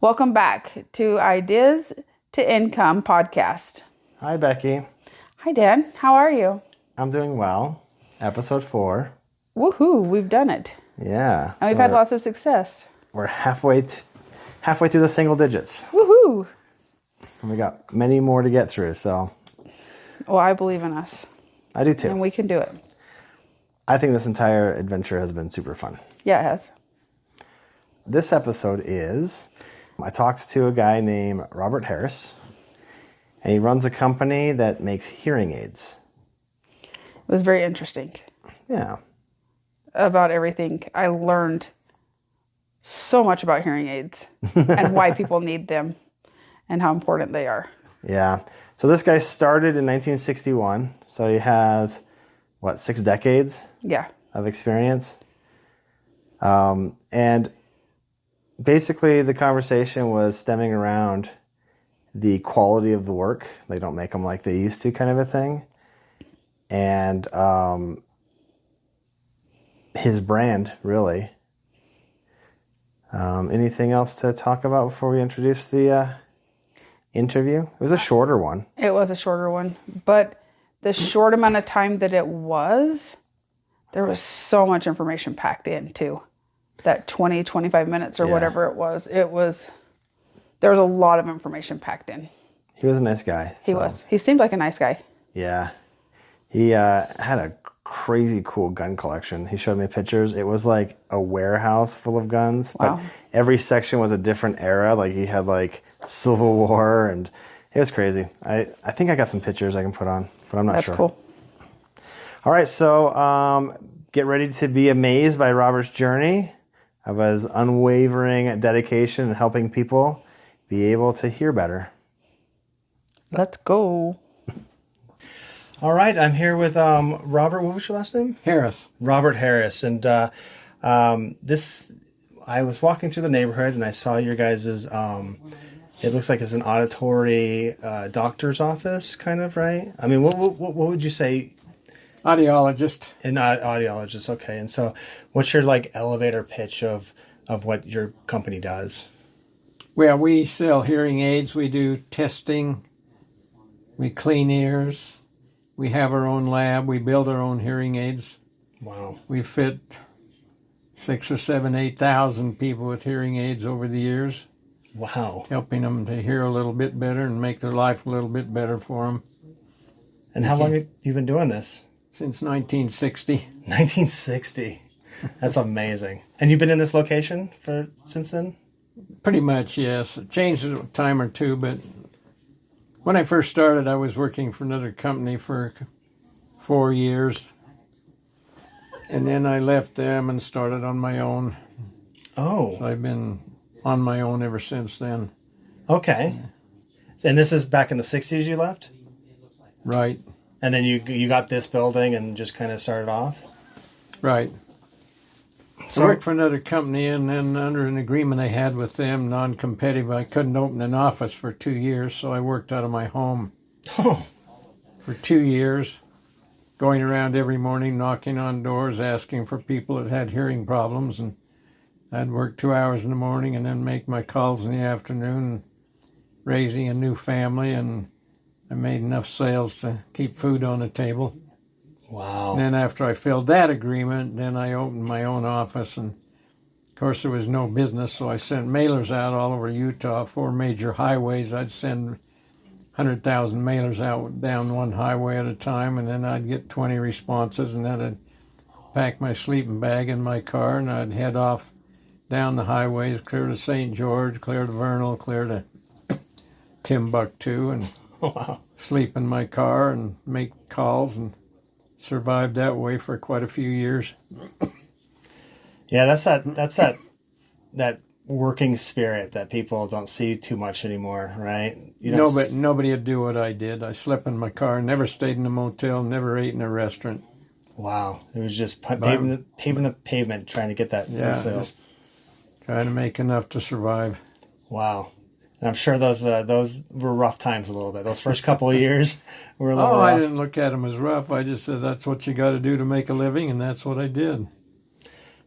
Welcome back to Ideas to Income podcast. Hi, Becky. Hi, Dan. How are you? I'm doing well. Episode 4. Woohoo! We've done it, Yeah. and we've had lots of success. We're halfway through the single digits. Woohoo! And we got many more to get through, so Well, I believe in us, I do too. and we can do it. I think this entire adventure has been super fun. Yeah, it has. This episode I talked to a guy named Robert Harris, and he runs a company that makes hearing aids. It was very interesting Yeah. about everything. I learned so much about hearing aids and why people need them and how important they are. Yeah. So this guy started in 1961, so he has, 6 decades Yeah. of experience. And basically the conversation was stemming around the quality of the work. They don't make them like they used to, kind of a thing. And his brand, really. Anything else to talk about before we introduce the interview? It was a shorter one. It was a shorter one, but the short amount of time that it was, there was so much information packed in too. That 20, 25 minutes or whatever it was, there was a lot of information packed in. He was a nice guy. He was. He seemed like a nice guy. Yeah. He had a crazy cool gun collection. He showed me pictures. It was like a warehouse full of guns, Wow. but every section was a different era. Like he had like Civil War, and it was crazy. I think I got some pictures I can put on, but I'm not sure. That's cool. All right, so get ready to be amazed by Robert's journey of his unwavering dedication in helping people be able to hear better. Let's go. All right, I'm here with Robert. What was your last name? Harris. Robert Harris. And I was walking through the neighborhood and I saw your guys', it looks like it's an auditory doctor's office, kind of, right? I mean, what would you say? Audiologist. An audiologist, okay. And so what's your elevator pitch of what your company does? Well, we sell hearing aids. We do testing. We clean ears. We have our own lab. We build our own hearing aids. Wow. We fit 6 or 7, 8,000 people with hearing aids over the years, Wow. helping them to hear a little bit better and make their life a little bit better for them. And how long have you been doing this? Since 1960. 1960. That's amazing. And you've been in this location since then? Pretty much, yes. It changed a time or two, but when I first started, I was working for another company for 4 years. And then I left them and started on my own. Oh. So I've been on my own ever since then. Okay. And this is back in the 60s you left? Right, And then you got this building and just kind of started off? right. So, I worked for another company, and then under an agreement I had with them, non-competitive, I couldn't open an office for 2 years, so I worked out of my home oh, for 2 years, going around every morning, knocking on doors, asking for people that had hearing problems, and I'd work 2 hours in the morning and then make my calls in the afternoon, raising a new family, and I made enough sales to keep food on the table. wow. And then after I filled that agreement, then I opened my own office, and of course there was no business, so I sent mailers out all over Utah, 4 major highways. I'd send 100,000 mailers out down one highway at a time, and then I'd get 20 responses, and then I'd pack my sleeping bag in my car, and I'd head off down the highways, clear to St. George, clear to Vernal, clear to Timbuktu, and Wow. sleep in my car and make calls, and survived that way for quite a few years. Yeah, that's that working spirit that people don't see too much anymore, right? Nobody would do what I did. I slept in my car, never stayed in a motel, never ate in a restaurant. Wow. It was just paving the pavement trying to get those sales. Trying to make enough to survive. Wow. And I'm sure those were rough times a little bit. Those first couple of years were a little rough. I didn't look at them as rough. I just said that's what you got to do to make a living, and that's what I did.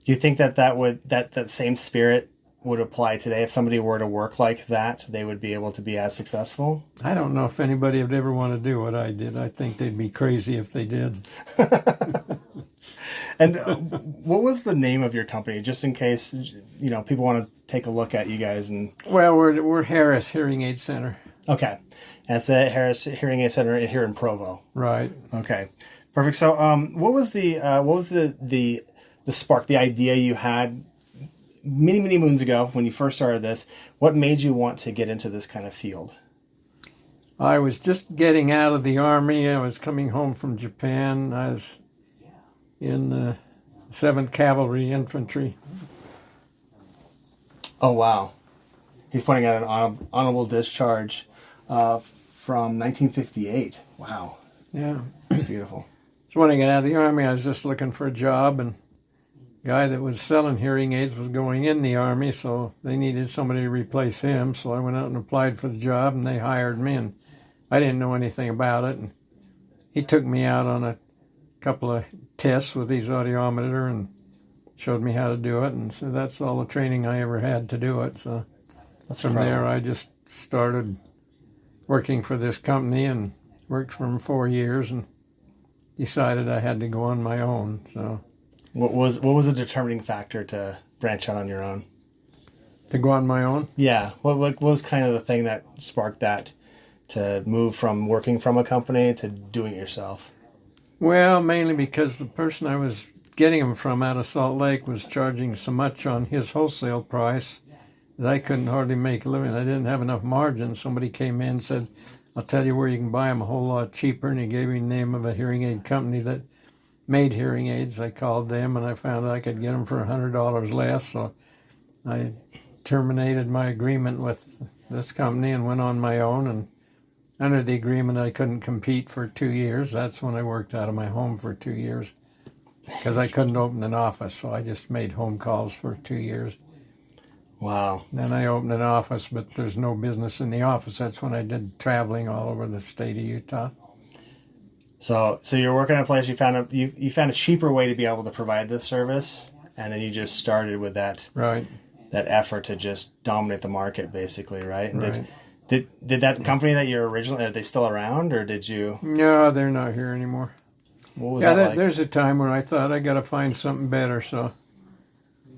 Do you think that same spirit would apply today? If somebody were to work like that, they would be able to be as successful? I don't know if anybody would ever want to do what I did. I think they'd be crazy if they did. And what was the name of your company, just in case, people want to take a look at you guys? And Well, we're Harris Hearing Aid Center. okay, and it's the Harris Hearing Aid Center here in Provo. Right. Okay, perfect. So, what was the spark, the idea you had many moons ago when you first started this? What made you want to get into this kind of field? I was just getting out of the Army. I was coming home from Japan. I was in the 7th Cavalry Infantry. Oh, wow. He's pointing at an honorable discharge from 1958. Wow. Yeah. That's beautiful. So when I got out of the Army, I was just looking for a job, and the guy that was selling hearing aids was going in the Army, so they needed somebody to replace him. So I went out and applied for the job, and they hired me, and I didn't know anything about it. And he took me out on a couple of tests with his audiometer and showed me how to do it, and so that's all the training I ever had to do it. So That's from incredible. there, I just started working for this company and worked for them 4 years and decided I had to go on my own. So What was a determining factor to branch out on your own? to go on my own, Yeah. What was kind of the thing that sparked that to move from working from a company to doing it yourself? well, mainly because the person I was getting them from out of Salt Lake was charging so much on his wholesale price that I couldn't hardly make a living. I didn't have enough margin. Somebody came in and said, I'll tell you where you can buy them a whole lot cheaper, and he gave me the name of a hearing aid company that made hearing aids. I called them, and I found I could get them for $100 less, so I terminated my agreement with this company and went on my own. And under the agreement, I couldn't compete for 2 years. That's when I worked out of my home for 2 years because I couldn't open an office, so I just made home calls for 2 years. Wow. Then I opened an office, but there's no business in the office. That's when I did traveling all over the state of Utah. So you're working at a place, you found a cheaper way to be able to provide this service, and then you just started with that Right. that effort to just dominate the market, basically, right? And Right. did that company that you're originally, are they still around, or did you? No, they're not here anymore. What was Yeah, that like? there's a time where I thought I got to find something better, so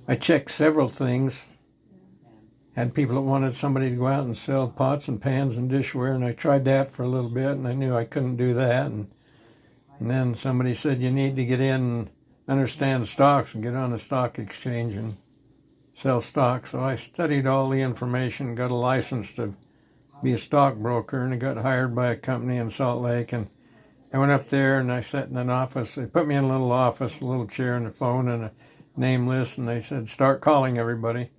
I checked several things. Had people that wanted somebody to go out and sell pots and pans and dishware, and I tried that for a little bit, and I knew I couldn't do that. And then somebody said, you need to get in and understand stocks and get on the stock exchange and sell stocks. So I studied all the information, got a license to be a stockbroker, and I got hired by a company in Salt Lake. And I went up there and I sat in an office. They put me in a little office, a little chair and a phone and a name list, and they said, start calling everybody.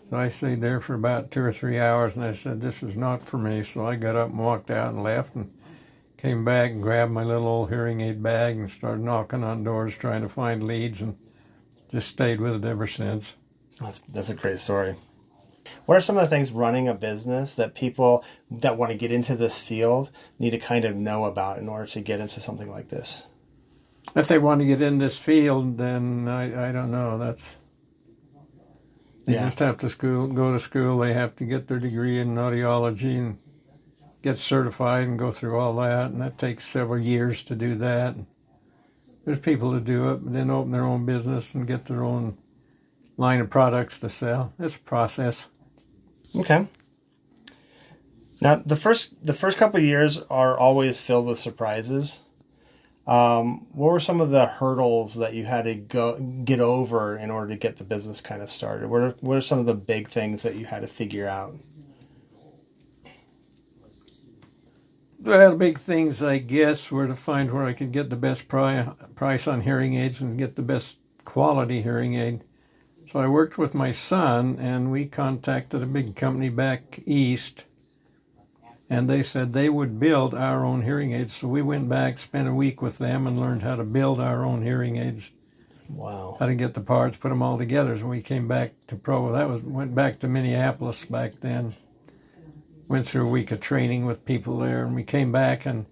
So I stayed there for about 2 or 3 hours, and I said, this is not for me. So I got up and walked out and left and came back and grabbed my little old hearing aid bag and started knocking on doors trying to find leads, and just stayed with it ever since. That's a great story. What are some of the things running a business that people that want to get into this field need to kind of know about in order to get into something like this? If they want to get in this field, then I don't know. They Yeah. just have to go to school. They have to get their degree in audiology and get certified and go through all that, and that takes several years to do that. There's people who do it, but then open their own business and get their own line of products to sell. It's a process. Okay. Now, the first couple of years are always filled with surprises. What were some of the hurdles that you had to get over in order to get the business kind of started? What are some of the big things that you had to figure out? Well, the big things, I guess, were to find where I could get the best price on hearing aids and get the best quality hearing aid. So I worked with my son, and we contacted a big company back east, and they said they would build our own hearing aids. So we went back, spent a week with them, and learned how to build our own hearing aids. Wow. How to get the parts, put them all together. So we came back to Provo. Went back to Minneapolis back then. Went through a week of training with people there, and we came back and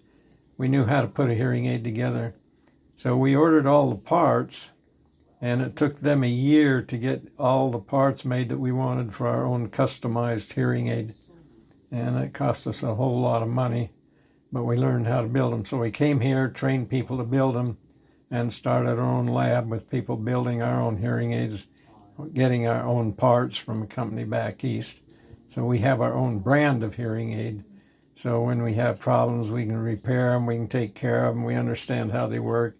we knew how to put a hearing aid together. So we ordered all the parts, And it took them a year to get all the parts made that we wanted for our own customized hearing aid. And it cost us a whole lot of money, but we learned how to build them. So we came here, trained people to build them, and started our own lab with people building our own hearing aids, getting our own parts from a company back east. So we have our own brand of hearing aid. So when we have problems, we can repair them, we can take care of them, we understand how they work.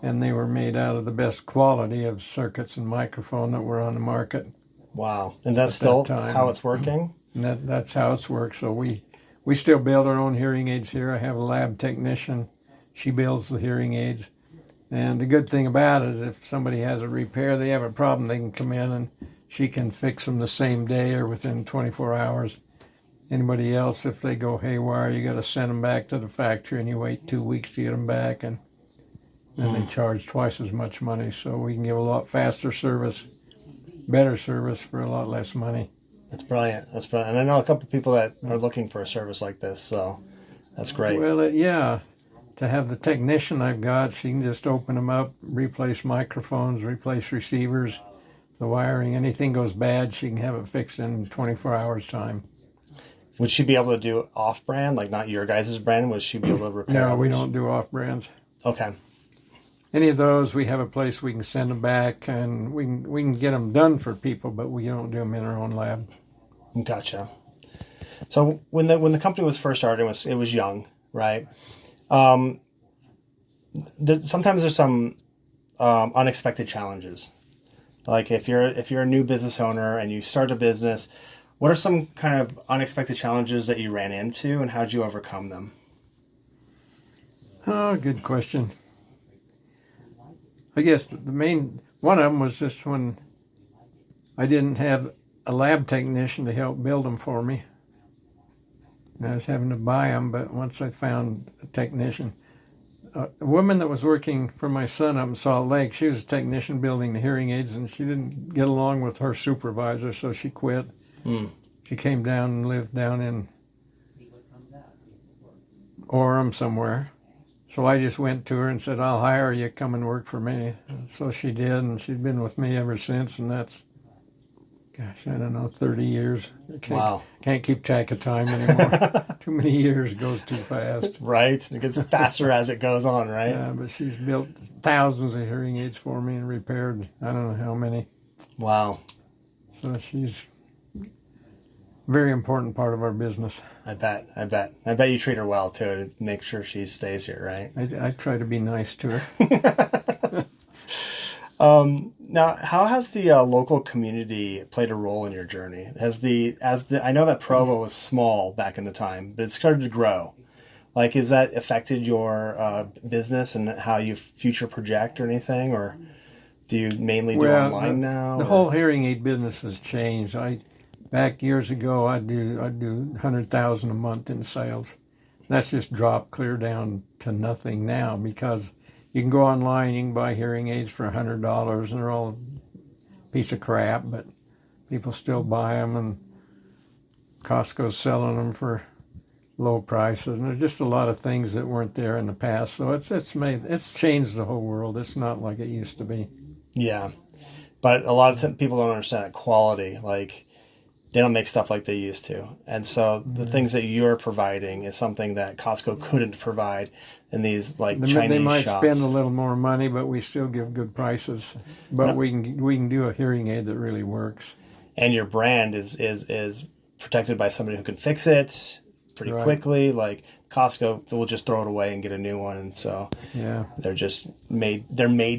And they were made out of the best quality of circuits and microphone that were on the market. Wow. And that's still time. how it's working? And that's how it's worked. So we still build our own hearing aids here. I have a lab technician. She builds the hearing aids. And the good thing about it is if somebody has a repair, they have a problem, they can come in and she can fix them the same day or within 24 hours. Anybody else, if they go haywire, you got to send them back to the factory and you wait 2 weeks to get them back. And then they charge twice as much money. So we can give a lot faster service, better service for a lot less money. That's brilliant. That's brilliant. And I know a couple of people that are looking for a service like this, so that's great. Well, yeah. To have the technician I've got, she can just open them up, replace microphones, replace receivers, the wiring, anything goes bad, she can have it fixed in 24 hours time. Would she be able to do off-brand, like not your guys' brand? Would she be able to repair No, others? we don't do off-brands. Okay. Any of those, we have a place we can send them back, and we can get them done for people, but we don't do them in our own lab. Gotcha. So when the company was first started, it was young, right? Sometimes there's some unexpected challenges. Like if you're a new business owner and you start a business, what are some kind of unexpected challenges that you ran into, and how did you overcome them? Oh, good question. I guess the main one of them was just when I didn't have a lab technician to help build them for me. And I was having to buy them, but once I found a technician, a woman that was working for my son up in Salt Lake, she was a technician building the hearing aids, and she didn't get along with her supervisor, so she quit. She came down and lived down in Orem somewhere. So I just went to her and said, I'll hire you, come and work for me. So she did, and she's been with me ever since, and that's, gosh, I don't know, 30 years. Can't keep track of time anymore. Too many years, goes too fast. Right. It gets faster as it goes on, right? Yeah, but she's built thousands of hearing aids for me and repaired I don't know how many. Wow. So she's a very important part of our business. I bet you treat her well, too, to make sure she stays here, right? I try to be nice to her. Now, how has the local community played a role in your journey? I know that Provo was small back in the time, but it started to grow. Like, has that affected your business and how you future project or anything, or do you mainly do online now? The whole hearing aid business has changed. Back years ago, I'd do 100,000 a month in sales. That's just dropped clear down to nothing now because you can go online, you can buy hearing aids for $100, and they're all a piece of crap, but people still buy them, and Costco's selling them for low prices, and there's just a lot of things that weren't there in the past. So it's changed the whole world. It's not like it used to be. Yeah, but a lot of people don't understand that quality. Like, they don't make stuff like they used to. And so the things that you're providing is something that Costco couldn't provide in these like Chinese shops. They might spend a little more money, but we still give good prices. But we can do a hearing aid that really works. And your brand is protected by somebody who can fix it pretty quickly. Like Costco will just throw it away and get a new one, and so they're just made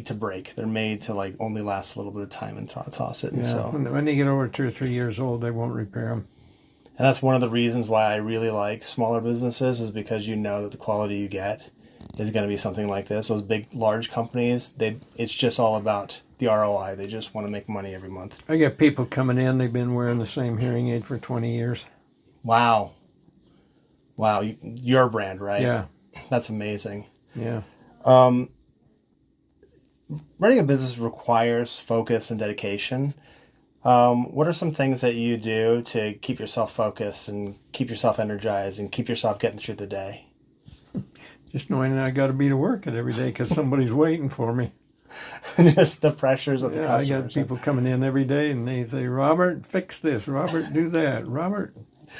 to break. They're made to like only last a little bit of time and toss it. And so when they get over 2 or 3 years old, they won't repair them. And that's one of the reasons why I really like smaller businesses, is because you know that the quality you get is going to be something like this. Those big, large companies, it's just all about the ROI. They just want to make money every month. I get people coming in, they've been wearing the same hearing aid for 20 years. Wow, your brand, right? Yeah. That's amazing. Yeah. Running a business requires focus and dedication. What are some things that you do to keep yourself focused and keep yourself energized and keep yourself getting through the day? Just knowing that I got to be to work it every day because somebody's waiting for me. Just the pressures of the Yeah, I got customers. people coming in every day and they say, Robert, fix this. Robert, do that. Robert,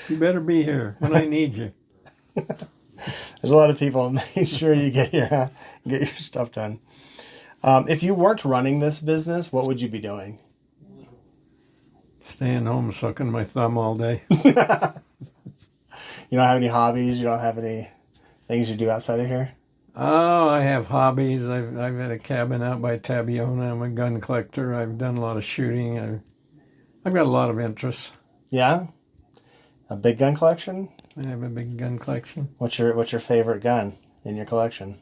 you better be here when I need you. There's a lot of people. Make sure you get your stuff done. If you weren't running this business, what would you be doing? Staying home sucking my thumb all day. You don't have any hobbies? You don't have any things you do outside of here? Oh, I have hobbies. I've had a cabin out by Tabiona. I'm a gun collector. I've done a lot of shooting. I've got a lot of interests. Yeah? A big gun collection? I have a big gun collection. What's your favorite gun in your collection?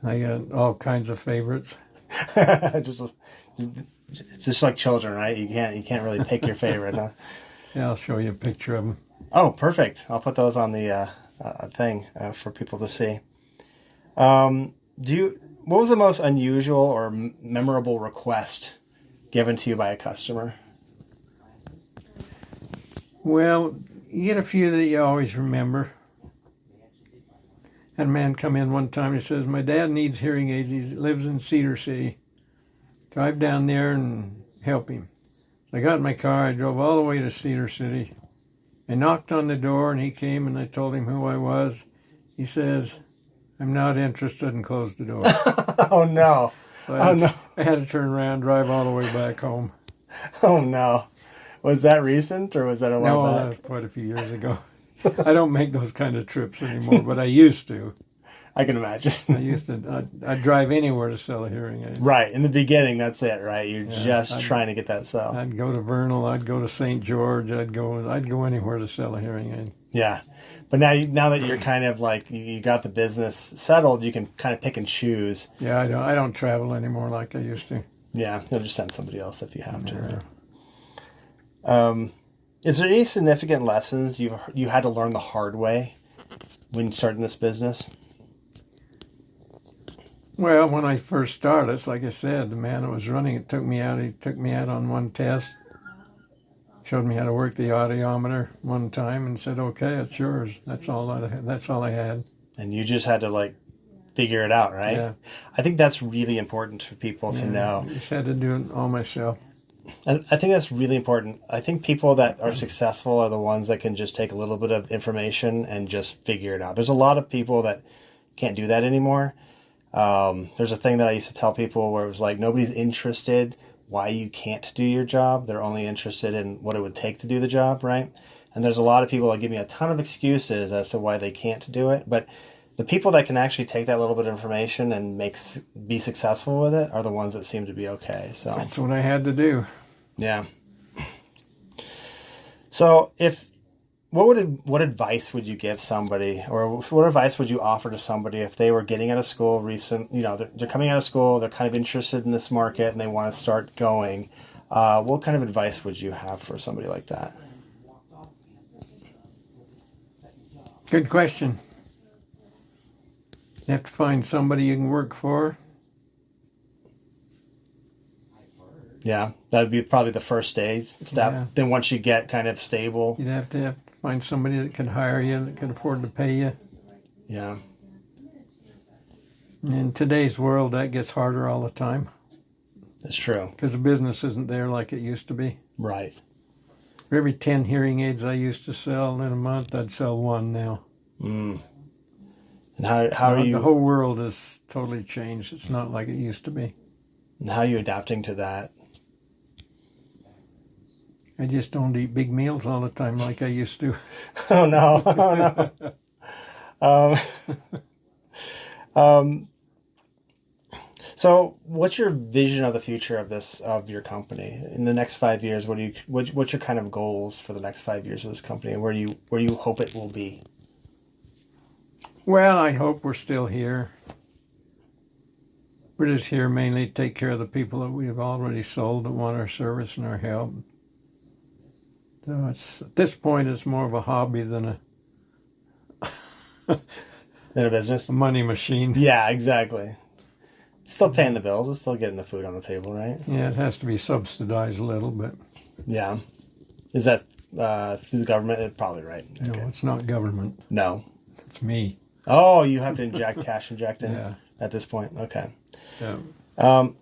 I got all kinds of favorites. Just it's just like children, right? You can't really pick your favorite, huh? Yeah, I'll show you a picture of them. Oh, perfect. I'll put those on the thing for people to see. What was the most unusual or memorable request given to you by a customer? Well, you get a few that you always remember. Had a man come in one time. He says, "My dad needs hearing aids. He lives in Cedar City. Drive down there and help him." I got in my car. I drove all the way to Cedar City. I knocked on the door, and he came, and I told him who I was. He says, "I'm not interested," and closed the door. Oh no! So No! I had to turn around, drive all the way back home. Oh no! Was that recent or was that a while No, back? that was quite a few years ago. I don't make those kind of trips anymore, but I used to. I can imagine. I'd drive anywhere to sell a hearing aid. Right in the beginning, that's it. Right, you're just trying to get that sell. I'd go to Vernal. I'd go to St. George. I'd go anywhere to sell a hearing aid. Yeah, but now that you're kind of like you got the business settled, you can kind of pick and choose. Yeah, I don't travel anymore like I used to. Yeah, you'll just send somebody else if you have to. Right? Is there any significant lessons you had to learn the hard way when starting this business? Well, when I first started, it's like I said, the man that was running it took me out. He took me out on one test, showed me how to work the audiometer one time, and said, "Okay, it's yours." That's all I had. And you just had to like figure it out, right? Yeah. I think that's really important for people to know. I just had to do it all myself. And I think that's really important. I think people that are successful are the ones that can just take a little bit of information and just figure it out. There's a lot of people that can't do that anymore. There's a thing that I used to tell people where it was like, nobody's interested why you can't do your job. They're only interested in what it would take to do the job, right? And there's a lot of people that give me a ton of excuses as to why they can't do it. But the people that can actually take that little bit of information and be successful with it are the ones that seem to be okay. So That's what I had to do. yeah. So what advice would you give somebody, or what advice would you offer to somebody if they were getting out of school they're coming out of school, they're kind of interested in this market and they want to start going. What kind of advice would you have for somebody like that? Good question. You have to find somebody you can work for. Yeah, that would be probably the first step. Yeah. Then once you get kind of stable. You'd have to find somebody that can hire you, that can afford to pay you. Yeah. In today's world, that gets harder all the time That's true. because the business isn't there like it used to be. Right. For every 10 hearing aids I used to sell in a month, I'd sell one now. And how are you? The whole world has totally changed. It's not like it used to be. And how are you adapting to that? I just don't eat big meals all the time like I used to. Oh no! Oh no! So, what's your vision of the future of your company in the next 5 years? What's your kind of goals for the next 5 years of this company, and where do you hope it will be? Well, I hope we're still here. We're just here mainly to take care of the people that we've already sold that want our service and our help. So at this point, it's more of a hobby than In a business? a money machine. Yeah, exactly. It's still paying the bills. It's still getting the food on the table, right? Yeah, it has to be subsidized a little bit. Yeah. Is that through the government? Probably right. No, Okay. it's not government. No. It's me. Oh, you have to cash inject in Yeah. at this point. Okay. Yeah. Um,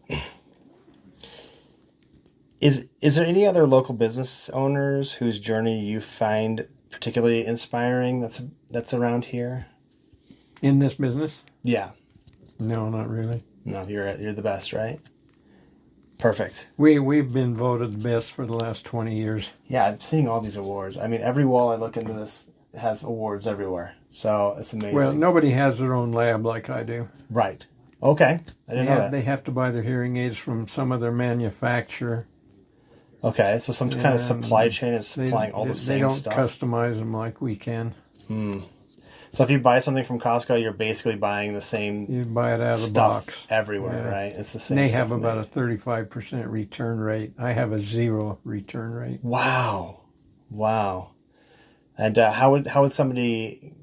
is there any other local business owners whose journey you find particularly inspiring that's around here? In this business? Yeah. No, not really. No, you're the best, right? Perfect. We've been voted the best for the last 20 years. Yeah, I'm seeing all these awards. I mean, every wall I look into this has awards everywhere. So it's amazing. Well, nobody has their own lab like I do. Right. Okay. I didn't know that. They have to buy their hearing aids from some other manufacturer. Okay, so some kind of supply chain is supplying all the same stuff. They don't customize them like we can. So if you buy something from Costco, you're basically buying the same You buy it out of the stuff box. everywhere, Yeah. right? It's the same They stuff have about made. a 35% return rate. I have a 0 return rate. Wow. And how would somebody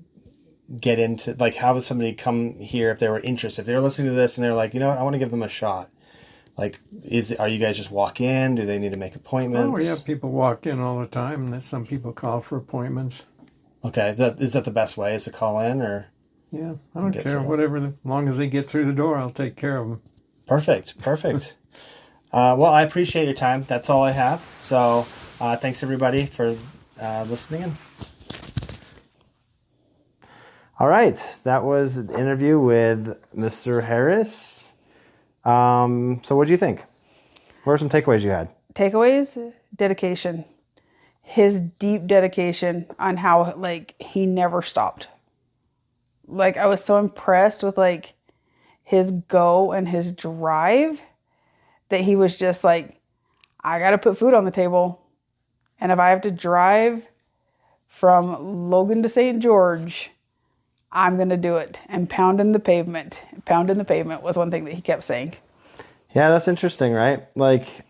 get into, like, how would somebody come here if they were interested? If they were listening to this and they're like, you know what, I want to give them a shot. Like, are you guys just walk in? Do they need to make appointments? Oh, yeah, people walk in all the time. And some people call for appointments. Okay, is that the best way, is to call in, or? Yeah, I don't Get care. set up. Whatever. As long as they get through the door, I'll take care of them. Perfect. Well, I appreciate your time. That's all I have. So thanks, everybody, for listening in. All right. That was an interview with Mr. Harris. So what do you think? What are some takeaways you had? Takeaways, dedication. His deep dedication on how, like, he never stopped. Like, I was so impressed with, like, his go and his drive that he was just like, I got to put food on the table. And if I have to drive from Logan to St. George, I'm going to do it. And pounding the pavement. Pounding the pavement was one thing that he kept saying. Yeah, that's interesting, right? Like,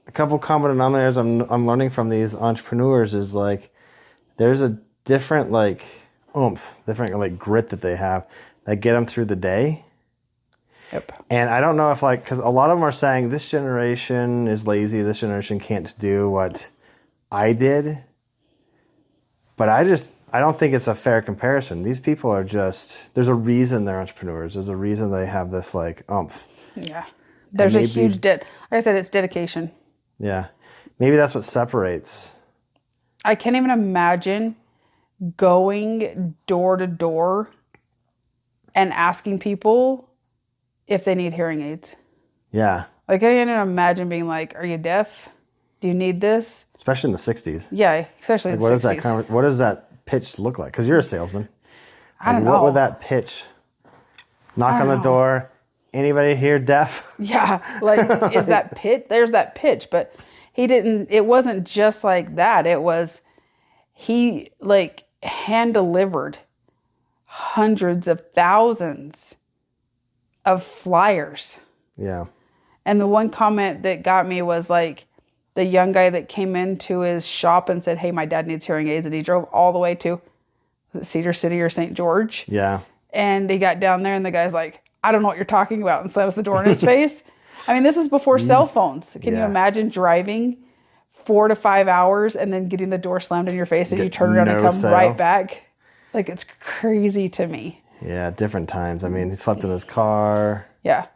a couple common denominators I'm learning from these entrepreneurs is, like, there's a different, like, oomph, different, like, grit that they have that get them through the day. Yep. And I don't know if, like, because a lot of them are saying this generation is lazy, this generation can't do what I did. But I don't think it's a fair comparison. These people are just, there's a reason they're entrepreneurs. There's a reason they have this, like, oomph. Yeah. There's a huge like I said, it's dedication. Yeah. Maybe that's what separates. I can't even imagine going door to door and asking people if they need hearing aids. Yeah. Like, I can't even imagine being like, are you deaf? Do you need this? Especially in the 60s. Yeah, especially in the 60s. What does that pitch look like? Because you're a salesman. I don't know. What would that pitch? Knock on the door. Anybody here deaf? Yeah, like, is that pitch? There's that pitch, but it wasn't just like that. It was, he, like, hand delivered hundreds of thousands of flyers. Yeah. And the one comment that got me was, like, the young guy that came into his shop and said, hey, my dad needs hearing aids. And he drove all the way to Cedar City or St. George. Yeah. And he got down there and the guy's like, I don't know what you're talking about, and slams the door in his face. I mean, this is before cell phones. Can you imagine driving 4 to 5 hours and then getting the door slammed in your face and you turn around and come right back? Like, it's crazy to me. Yeah, different times. I mean, he slept in his car. Yeah.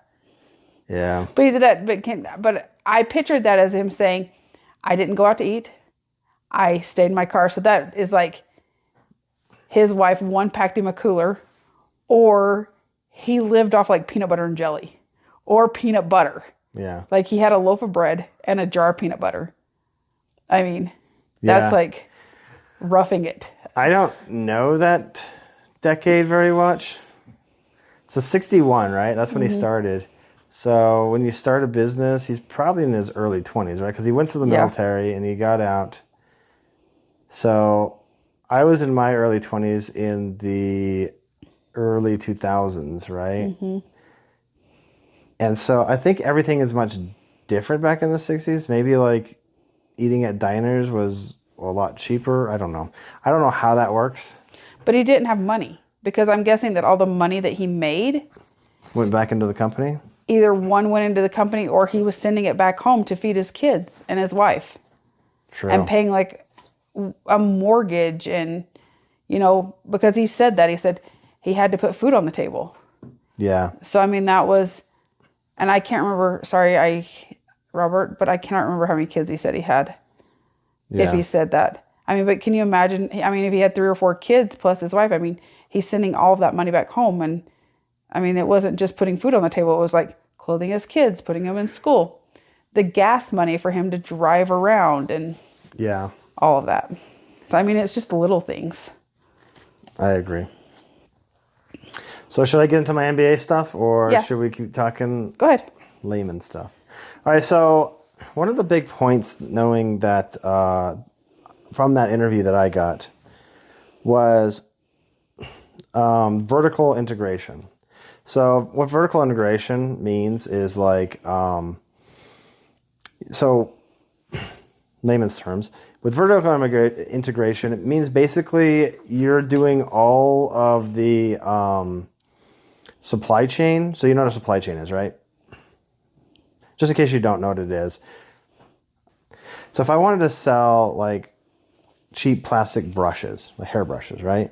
Yeah. But he did that. But I pictured that as him saying, I didn't go out to eat. I stayed in my car. So that is like his wife, one, packed him a cooler, or he lived off, like, peanut butter and jelly or peanut butter. Yeah. Like, he had a loaf of bread and a jar of peanut butter. I mean, that's like roughing it. I don't know that decade very much. So 61, right? That's when he started. So when you start a business, he's probably in his early 20s, right? Because he went to the military and he got out. So I was in my early 20s in the early 2000s, right? Mm-hmm. And so I think everything is much different back in the 60s. Maybe, like, eating at diners was a lot cheaper. I don't know. I don't know how that works. But he didn't have money, because I'm guessing that all the money that he made went back into the company. Either one went into the company or he was sending it back home to feed his kids and his wife. True. And paying, like, a mortgage, and, you know, because he said he had to put food on the table. Yeah. So, I mean, that was, And I can't remember, sorry, Robert, but I cannot remember how many kids he said he had. If he said that. I mean, but can you imagine? I mean, if he had 3 or 4 kids plus his wife, I mean, he's sending all of that money back home. And I mean, it wasn't just putting food on the table. It was like clothing his kids, putting them in school, the gas money for him to drive around and Yeah. all of that. So, I mean, it's just little things. I agree. So should I get into my MBA stuff or should we keep talking Go ahead. layman stuff? All right. So one of the big points, knowing that from that interview that I got, was vertical integration. So what vertical integration means is like, so layman's terms, with vertical integration, it means basically you're doing all of the supply chain. So you know what a supply chain is, right? Just in case you don't know what it is. So if I wanted to sell like cheap plastic brushes, like hair brushes, right?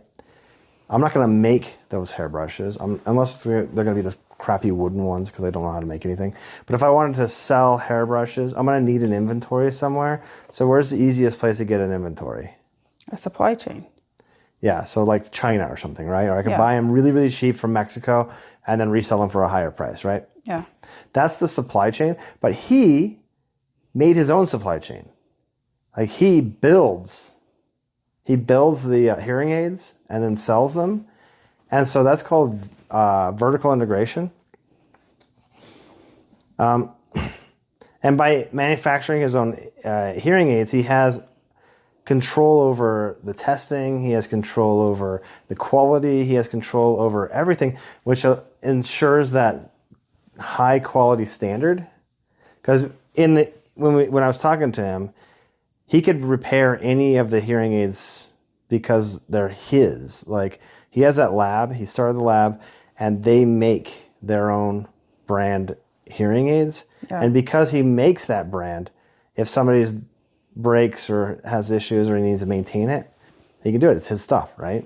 I'm not going to make those hair brushes unless they're going to be the crappy wooden ones because I don't know how to make anything. But if I wanted to sell hair brushes, I'm going to need an inventory somewhere. So where's the easiest place to get an inventory? A supply chain. Yeah, so like China or something, right? Or I can buy them really, really cheap from Mexico and then resell them for a higher price, right? Yeah. That's the supply chain. But he made his own supply chain. Like he builds the hearing aids and then sells them. And so that's called vertical integration. And by manufacturing his own hearing aids, he has control over the testing. He has control over the quality. He has control over everything, which ensures that high quality standard. Because when I was talking to him, he could repair any of the hearing aids because they're his. Like he has that lab. He started the lab, and they make their own brand hearing aids. Yeah. And because he makes that brand, if somebody's breaks or has issues or he needs to maintain it, he can do it. It's his stuff, right?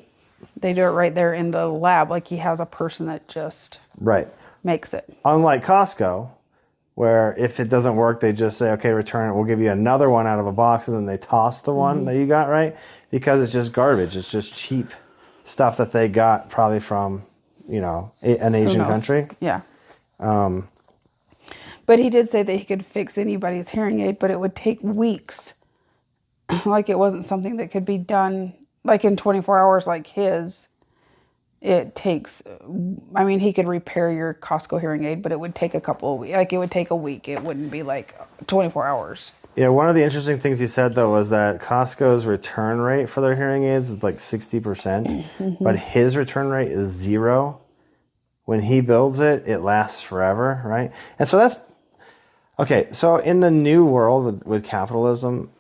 They do it right there in the lab. Like he has a person that just makes it. Unlike Costco, where if it doesn't work, they just say, okay, return it. We'll give you another one out of a box, and then they toss the one that you got, right? Because it's just garbage. It's just cheap stuff that they got probably from, an Asian country. Yeah. But he did say that he could fix anybody's hearing aid, but it would take weeks. Like it wasn't something that could be done like in 24 hours like his. It takes, he could repair your Costco hearing aid, but it would take a couple of weeks. Like it would take a week. It wouldn't be like 24 hours. Yeah, one of the interesting things he said, though, was that Costco's return rate for their hearing aids is like 60%, but his return rate is 0. When he builds it, it lasts forever, right? And so that's, okay, so in the new world with capitalism,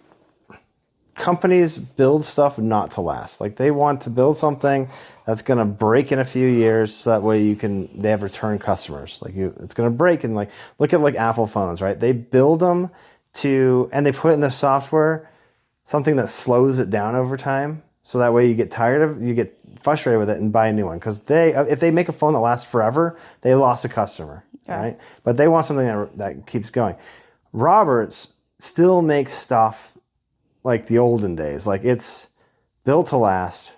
companies build stuff not to last. Like they want to build something that's going to break in a few years, so that way they have return customers. Like it's going to break, and like look at like Apple phones, right? They build them and they put in the software something that slows it down over time, so that way you get frustrated with it and buy a new one. Because if they make a phone that lasts forever, they lost a customer, right? But they want something that keeps going. Roberts still makes stuff like the olden days. Like it's built to last.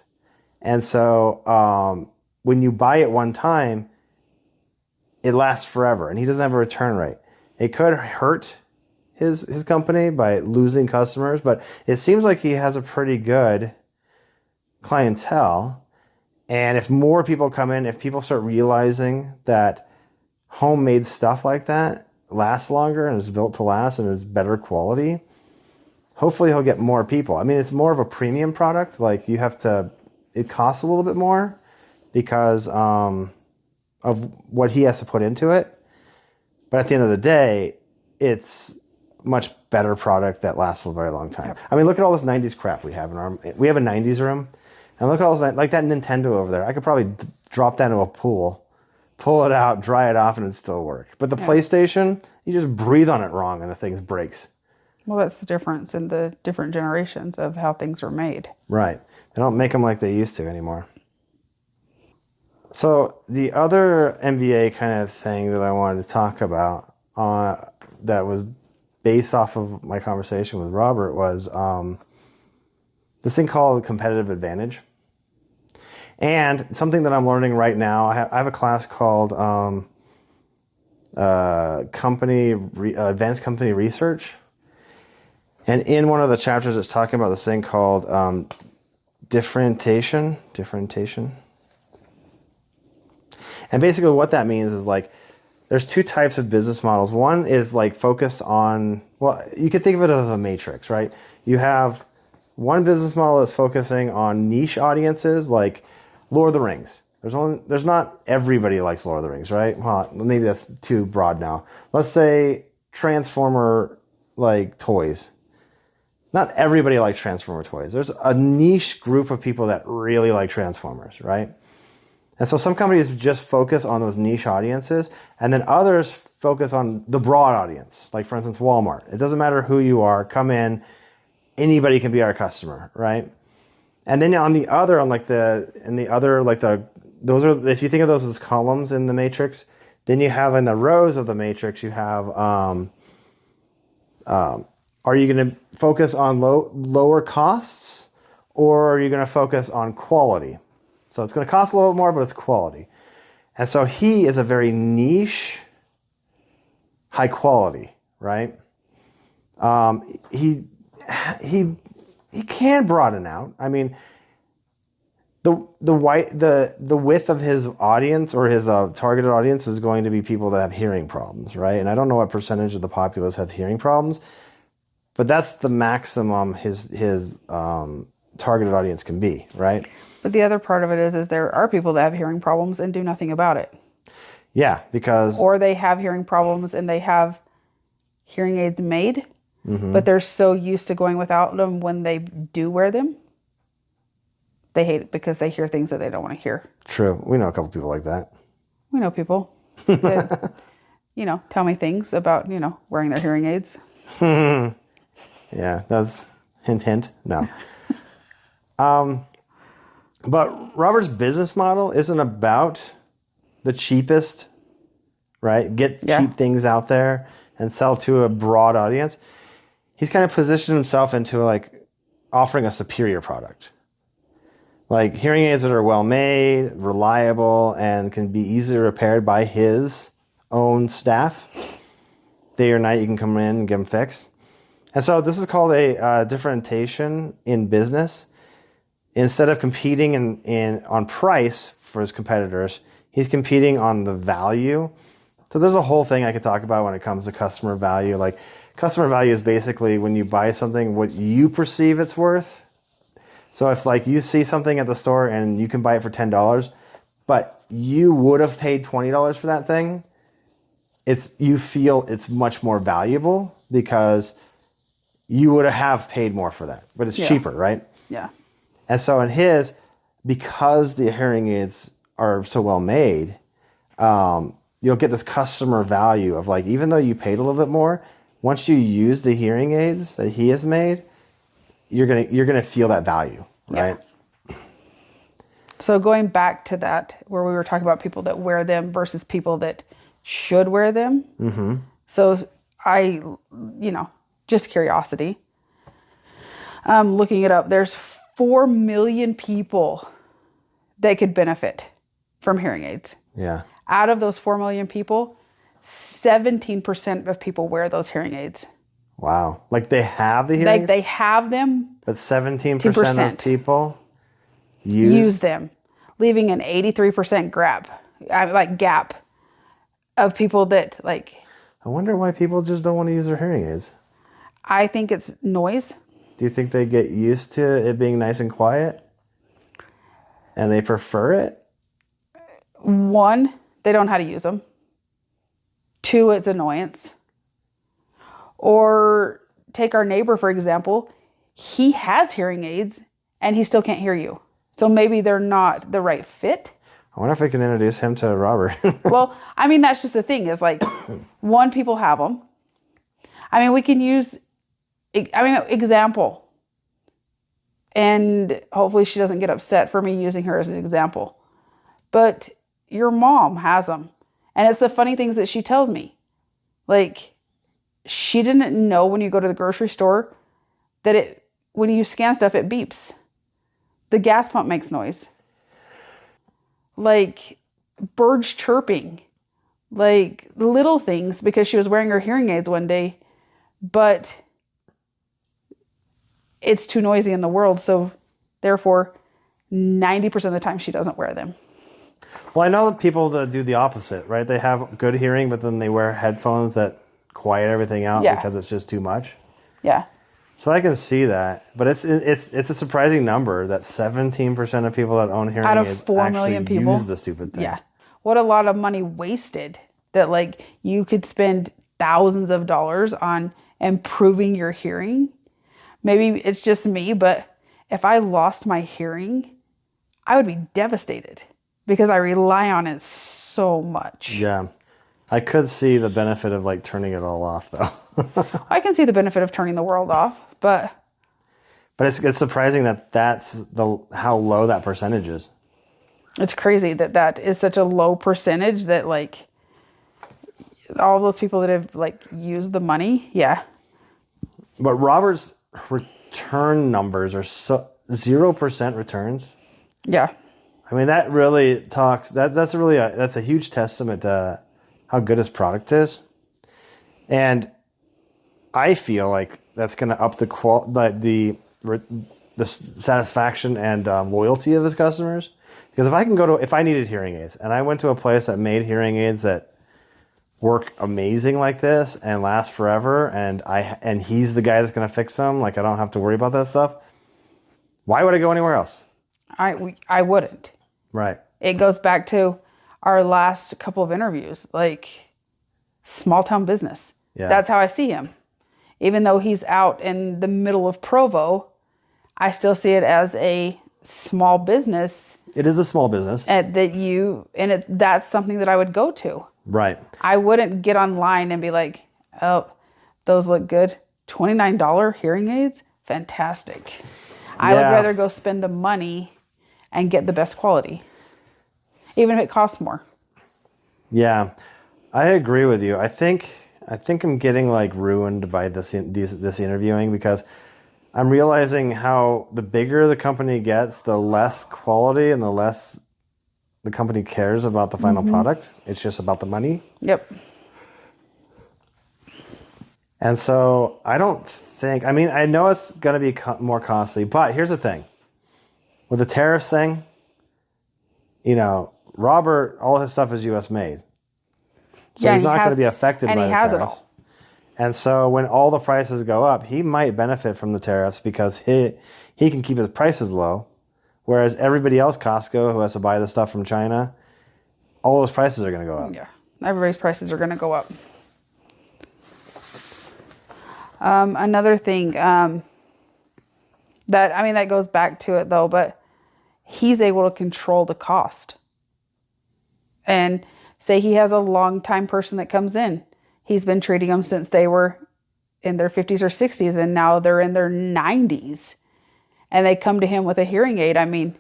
And so when you buy it one time, it lasts forever, and he doesn't have a return rate. It could hurt his company by losing customers, but it seems like he has a pretty good clientele. And if more people come in, if people start realizing that homemade stuff like that lasts longer and is built to last and is better quality, hopefully he'll get more people. I mean, it's more of a premium product. Like it costs a little bit more because of what he has to put into it. But at the end of the day, it's much better product that lasts a very long time. Yep. I mean, look at all this 90s crap we have we have a 90s room, and look at all this, like that Nintendo over there. I could probably drop that into a pool, pull it out, dry it off, and it'd still work. But the PlayStation, you just breathe on it wrong and the thing breaks. Well, that's the difference in the different generations of how things are made. Right. They don't make them like they used to anymore. So the other MBA kind of thing that I wanted to talk about that was based off of my conversation with Robert was this thing called competitive advantage. And something that I'm learning right now, I have a class called Advanced Company Research. And in one of the chapters, it's talking about this thing called differentiation. And basically what that means is like, there's two types of business models. One is like focused on, well, you could think of it as a matrix, right? You have one business model that's focusing on niche audiences like Lord of the Rings. There's not everybody likes Lord of the Rings, right? Well, maybe that's too broad now. Let's say Transformer like toys. Not everybody likes Transformer toys. There's a niche group of people that really like Transformers, right? And so some companies just focus on those niche audiences, and then others focus on the broad audience. Like for instance, Walmart. It doesn't matter who you are, come in, anybody can be our customer, right? And then if you think of those as columns in the matrix, then you have in the rows of the matrix, you have, are you going to focus on lower costs, or are you going to focus on quality? So it's going to cost a little bit more, but it's quality. And so he is a very niche, high quality, right? He can broaden out. I mean, the width of his audience or his targeted audience is going to be people that have hearing problems, right? And I don't know what percentage of the populace have hearing problems, but that's the maximum his targeted audience can be, right? But the other part of it is there are people that have hearing problems and do nothing about it. Yeah, because... Or they have hearing problems and they have hearing aids made, but they're so used to going without them when they do wear them. They hate it because they hear things that they don't want to hear. True. We know a couple people like that. We know people that, tell me things about, wearing their hearing aids. Yeah, that's hint. No. But Robert's business model isn't about the cheapest, right? Get cheap things out there and sell to a broad audience. He's kind of positioned himself into like offering a superior product. Like hearing aids that are well made, reliable, and can be easily repaired by his own staff. Day or night, you can come in and get them fixed. And so this is called a differentiation in business. Instead of competing on price for his competitors, he's competing on the value. So there's a whole thing I could talk about when it comes to customer value. Like customer value is basically when you buy something, what you perceive it's worth. So if like you see something at the store and you can buy it for $10, but you would have paid $20 for that thing, you feel it's much more valuable because you would have paid more for that, but it's cheaper, right? Yeah. And so because the hearing aids are so well made, you'll get this customer value of like, even though you paid a little bit more, once you use the hearing aids that he has made, you're gonna feel that value, right? Yeah. So going back to that, where we were talking about people that wear them versus people that should wear them. Mm-hmm. So I, just curiosity, looking it up, there's 4 million people that could benefit from hearing aids. Yeah. Out of those 4 million people, 17% of people wear those hearing aids. Wow. Like they have the hearing aids? They have them. But 17% of people use them, leaving an 83% gap of people that like... I wonder why people just don't want to use their hearing aids. I think it's noise. Do you think they get used to it being nice and quiet? And they prefer it? 1, they don't know how to use them. 2, it's annoyance. Or take our neighbor, for example. He has hearing aids and he still can't hear you. So maybe they're not the right fit. I wonder if we can introduce him to Robert. Well, I mean, that's just the thing is like, 1, people have them. I mean, we can use... example. And hopefully she doesn't get upset for me using her as an example. But your mom has them. And it's the funny things that she tells me. Like, she didn't know when you go to the grocery store that when you scan stuff, it beeps. The gas pump makes noise. Like, birds chirping. Like, little things, because she was wearing her hearing aids one day. But it's too noisy in the world, so therefore 90% of the time she doesn't wear them. Well, I know people that do the opposite, right? They have good hearing, but then they wear headphones that quiet everything out because it's just too much. Yeah. So I can see that, but it's a surprising number that 17% of people that own hearing out of aids 4 actually million people use the stupid thing. Yeah. What a lot of money wasted, that like you could spend thousands of dollars on improving your hearing. Maybe it's just me, but if I lost my hearing, I would be devastated because I rely on it so much. Yeah. I could see the benefit of like turning it all off though. I can see the benefit of turning the world off, but it's surprising that that's how low that percentage is. it's crazy that is such a low percentage that like all those people that have like used the money. Yeah. But Robert's return numbers are 0% returns. Yeah. I mean, that really talks. That's a huge testament to how good his product is, and I feel like that's going to up the satisfaction and loyalty of his customers. Because if I needed hearing aids and I went to a place that made hearing aids that work amazing like this and last forever, and he's the guy that's going to fix them, like I don't have to worry about that stuff. Why would I go anywhere else? I wouldn't. Right. It goes back to our last couple of interviews, like small town business. Yeah. That's how I see him. Even though he's out in the middle of Provo, I still see it as a small business. It is a small business. That's something that I would go to. Right. I wouldn't get online and be like, oh, those look good. $29 hearing aids? Fantastic. I would rather go spend the money and get the best quality, even if it costs more. Yeah, I agree with you. I think I'm getting like ruined by this interviewing because I'm realizing how the bigger the company gets, the less quality and the less the company cares about the final product. It's just about the money. Yep. And so I know it's going to be more costly, but here's the thing. With the tariffs thing, Robert, all his stuff is U.S. made. So he's not going to be affected by the tariffs. It all. And so when all the prices go up, he might benefit from the tariffs because he can keep his prices low. Whereas everybody else, Costco, who has to buy the stuff from China, all those prices are going to go up. Yeah, everybody's prices are going to go up. Another thing that goes back to it though, but he's able to control the cost. And say he has a long-time person that comes in. He's been treating them since they were in their 50s or 60s, and now they're in their 90s. And they come to him with a hearing aid. I mean,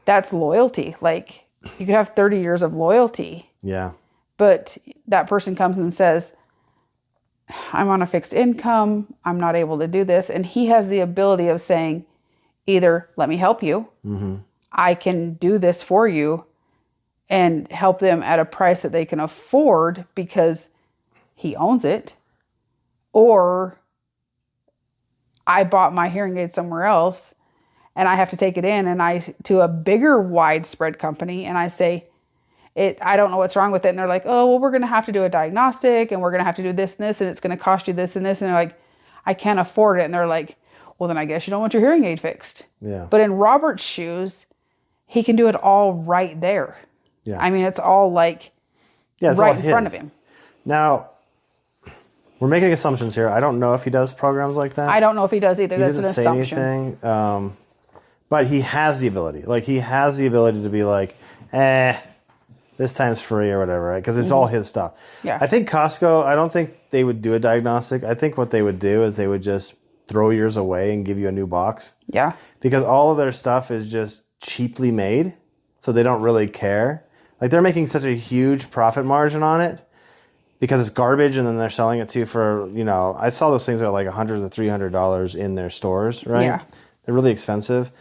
that's loyalty. Like, you could have 30 years of loyalty. Yeah. But that person comes and says, I'm on a fixed income. I'm not able to do this. And he has the ability of saying, either let me help you. Mm-hmm. I can do this for you and help them at a price that they can afford because he owns it. Or I bought my hearing aid somewhere else and I have to take it in to a bigger widespread company and I say, I don't know what's wrong with it. And they're like, oh, well, we're going to have to do a diagnostic and we're going to have to do this and this and it's going to cost you this and this. And they're like, I can't afford it. And they're like, well, then I guess you don't want your hearing aid fixed. Yeah. But in Robert's shoes, he can do it all right there. Yeah. I mean, it's all like right in front of him. Now, we're making assumptions here. I don't know if he does programs like that. I don't know if he does either. He That's an doesn't say assumption. anything. But he has the ability. Like, he has the ability to be like, this time's free or whatever, right? Because it's all his stuff. Yeah. I think Costco, I don't think they would do a diagnostic. I think what they would do is they would just throw yours away and give you a new box. Yeah. Because all of their stuff is just cheaply made, so they don't really care. Like they're making such a huge profit margin on it because it's garbage, and then they're selling it to you for, I saw those things that are like $100 to $300 in their stores, right? Yeah. They're really expensive,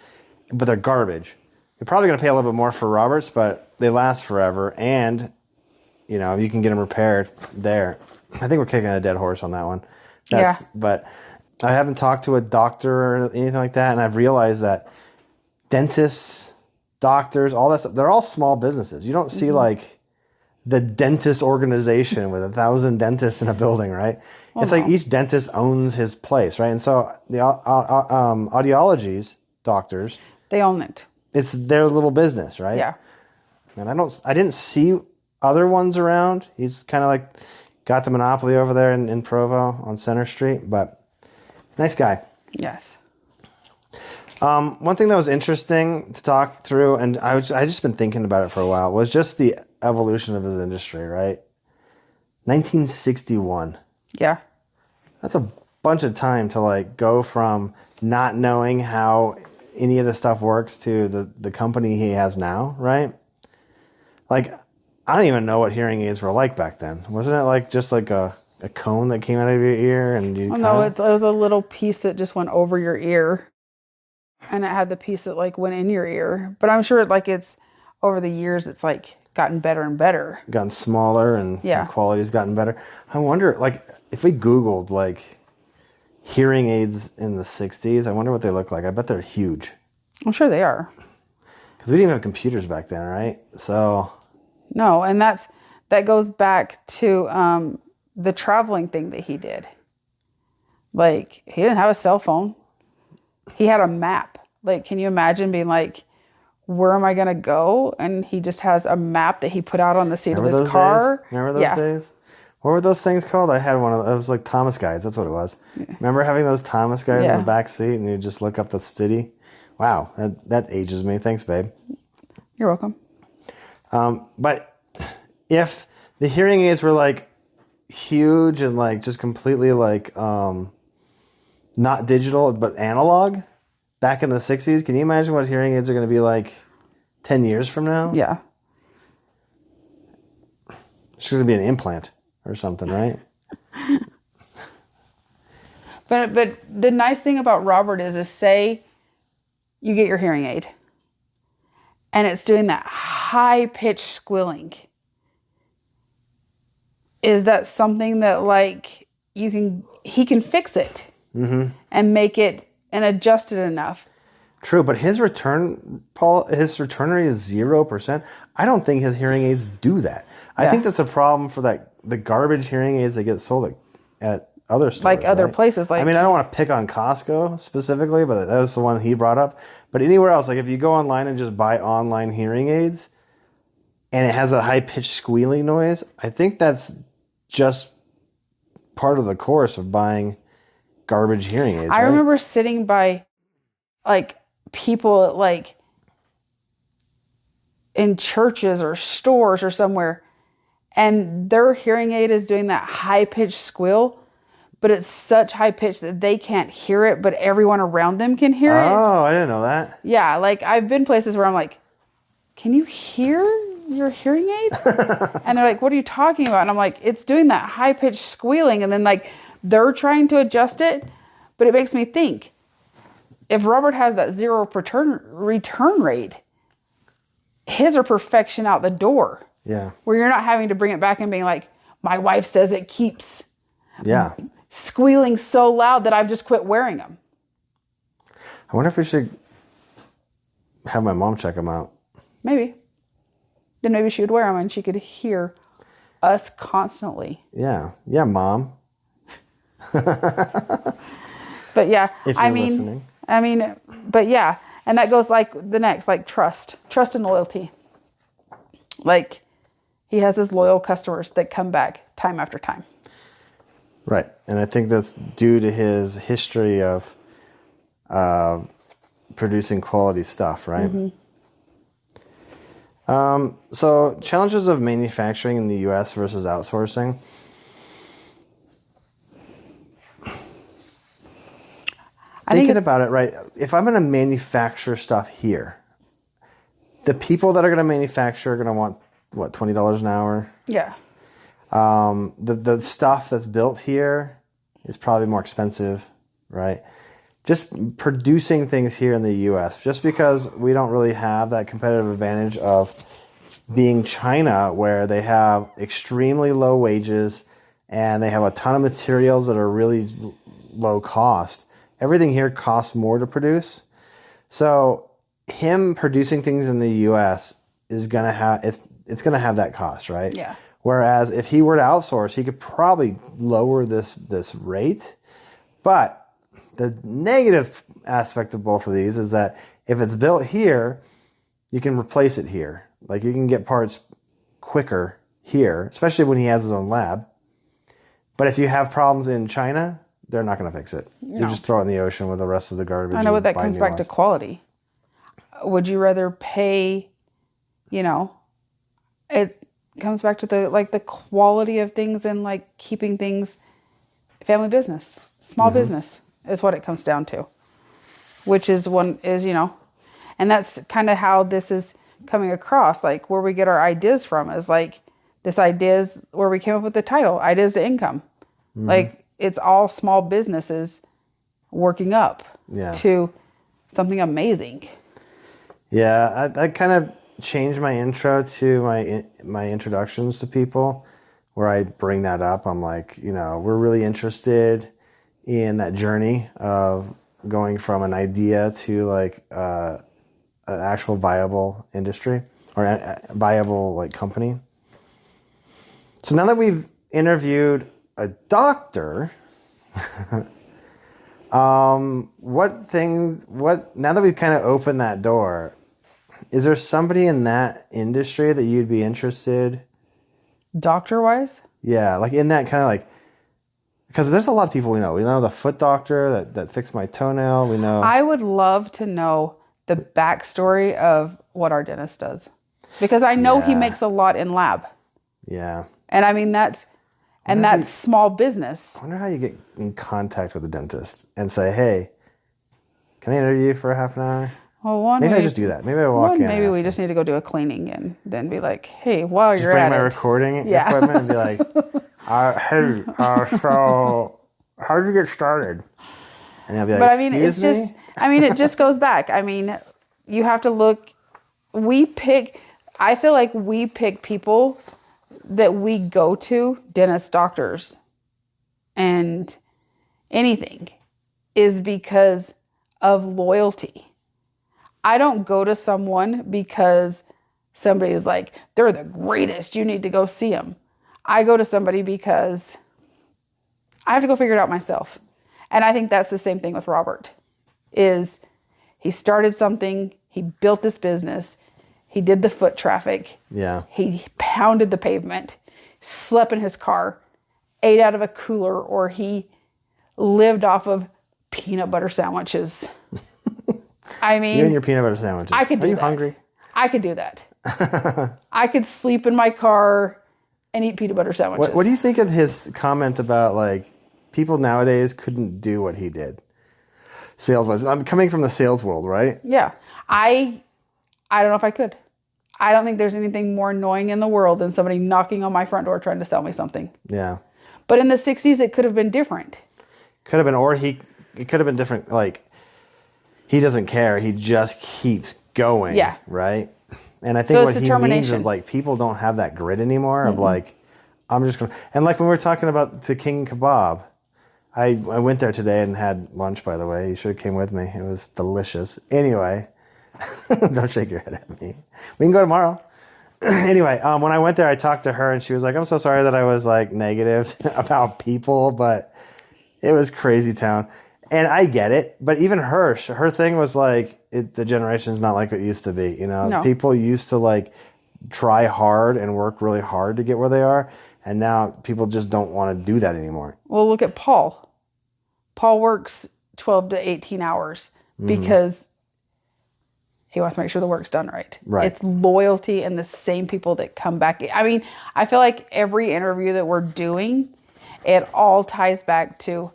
but they're garbage. You're probably going to pay a little bit more for Roberts, but they last forever, and you can get them repaired there. I think we're kicking a dead horse on that one. But I haven't talked to a doctor or anything like that, and I've realized that dentists, doctors, all that stuff, they're all small businesses. You don't see like the dentist organization with 1,000 dentists in a building, right? It's like each dentist owns his place, right? And so the audiologies, doctors, They own it. it's their little business, right? Yeah. And I didn't see other ones around. He's kind of like got the monopoly over there in Provo on Center Street, but nice guy. Yes. One thing that was interesting to talk through, and I just been thinking about it for a while, was just the evolution of his industry, right? 1961. Yeah. That's a bunch of time to like go from not knowing how any of this stuff works to the company he has now, right? Like, I don't even know what hearing aids were like back then. Wasn't it like just like a cone that came out of your ear and you? No, it was a little piece that just went over your ear, and it had the piece that like went in your ear. But I'm sure like it's over the years, it's like gotten better and better. Gotten smaller and the quality's gotten better. I wonder, like, if we Googled like hearing aids in the 60s, I wonder what they look like. I bet they're huge. I'm sure they are. Because we didn't even have computers back then, right? So. No, and that goes back to the traveling thing that he did. Like, he didn't have a cell phone. He had a map. Like, can you imagine being like, where am I going to go? And he just has a map that he put out on the seat of his car. Days? Remember those days? What were those things called? I had one of those. It was like Thomas guides. That's what it was. Yeah. Remember having those Thomas guides in the back seat and you just look up the city? Wow, that ages me. Thanks, babe. You're welcome. But if the hearing aids were like huge and like just completely like not digital but analog back in the 60s, can you imagine what hearing aids are going to be like 10 years from now? Yeah. It's going to be an implant or something, right? But the nice thing about Robert is say you get your hearing aid and it's doing that high-pitched squealing. Is that something that like he can fix it and make it and adjust it enough? True, but his return rate is 0%. I don't think his hearing aids do that. I think that's a problem for the garbage hearing aids that get sold at other stores. Like other places. Like, I mean, I don't want to pick on Costco specifically, but that was the one he brought up. But anywhere else, like if you go online and just buy online hearing aids and it has a high-pitched squealing noise, I think that's just part of the course of buying garbage hearing aids. I remember sitting by like people like in churches or stores or somewhere, and their hearing aid is doing that high-pitched squeal, but it's such high pitch that they can't hear it, but everyone around them can hear it. Oh, I didn't know that. Yeah, like I've been places where I'm like, can you hear your hearing aid? And they're like, what are you talking about? And I'm like, it's doing that high-pitched squealing. And then like they're trying to adjust it, but it makes me think, if Robert has that 0 return rate, his are perfection out the door. Yeah. Where you're not having to bring it back and being like, my wife says it keeps squealing so loud that I've just quit wearing them. I wonder if we should have my mom check them out. Maybe. Then maybe she would wear them and she could hear us constantly. Yeah. Yeah, Mom. But yeah, if you're listening. But yeah. And that goes like the next, like trust and loyalty. Like he has his loyal customers that come back time after time. Right. And I think that's due to his history of producing quality stuff, right? Mm-hmm. So challenges of manufacturing in the U.S. versus outsourcing. Thinking about it, right? If I'm going to manufacture stuff here, the people that are going to manufacture are going to want what, $20 an hour. Yeah. The stuff that's built here is probably more expensive, right? Just producing things here in the U.S. just because we don't really have that competitive advantage of being China, where they have extremely low wages and they have a ton of materials that are really low cost. Everything here costs more to produce. So him producing things in the U.S. is gonna have it's gonna have that cost, right? Yeah. Whereas if he were to outsource, he could probably lower this rate. But the negative aspect of both of these is that if it's built here, you can replace it here. Like you can get parts quicker here, especially when he has his own lab. But if you have problems in China, they're not going to fix it. You just throw it in the ocean with the rest of the garbage. I know, but that comes back to quality. Would you rather pay, it comes back to the quality of things and like keeping things family business, small business is what it comes down to, which is and that's kind of how this is coming across. Like where we get our ideas from is like this ideas where we came up with the title, Ideas to Income. Like it's all small businesses working up to something amazing. Yeah, I kind of changed my intro to my introductions to people where I bring that up. I'm like, we're really interested in that journey of going from an idea to like an actual viable industry or a viable like now that we've interviewed a doctor, now that we've kind of opened that door, is there somebody in that industry that you'd be interested? Doctor wise? Yeah, like in that kind of like, because there's a lot of people we know. We know the foot doctor that fixed my toenail. We know. I would love to know the backstory of what our dentist does, because I know he makes a lot in lab. Yeah. And I mean, that's small business. I wonder how you get in contact with a dentist and say, hey, can I interview you for a half an hour? Well, maybe I just do that. Maybe I walk in. Maybe we just need to go do a cleaning and then be like, hey, while just you're bring at my it. recording equipment and be like, hey, so how did you get started? And he'll be like, But I mean, excuse me? it just goes back. I mean, you have to look, I feel like we pick people that we go to, dentists, doctors, and anything, is because of loyalty. I don't go to someone because somebody is like, they're the greatest, you need to go see them. I go to somebody because I have to go figure it out myself. And I think that's the same thing with Robert, is he started something, he built this business, he did the foot traffic. Yeah. He pounded the pavement, slept in his car, ate out of a cooler, or he lived off of peanut butter sandwiches. I mean, you and your peanut butter sandwiches. I could do that. Are you hungry? I could do that. I could sleep in my car and eat peanut butter sandwiches. What do you think of his comment about like people nowadays couldn't do what he did? Sales-wise. I'm coming from the sales world, right? Yeah. I don't know if I could. I don't think there's anything more annoying in the world than somebody knocking on my front door trying to sell me something. Yeah. But in the 60s, it could have been different. Could have been, or it could have been different. Like, he doesn't care. He just keeps going. Yeah. Right? And I think So what he means is like people don't have that grit anymore of like, I'm just going to. And like when we were talking about to King Kebab, I went there today and had lunch, by the way. You should have came with me. It was delicious. Anyway, don't shake your head at me. We can go tomorrow. Anyway, when I went there, I talked to her and she was like, I'm so sorry that I was like negative about people, but it was crazy town. And I get it, but even her thing was like, the generation's not like it used to be. No. People used to like try hard and work really hard to get where they are. And now people just don't want to do that anymore. Well, look at Paul. Paul works 12 to 18 hours because he wants to make sure the work's done right. Right. It's loyalty and the same people that come back. I mean, I feel like every interview that we're doing, it all ties back to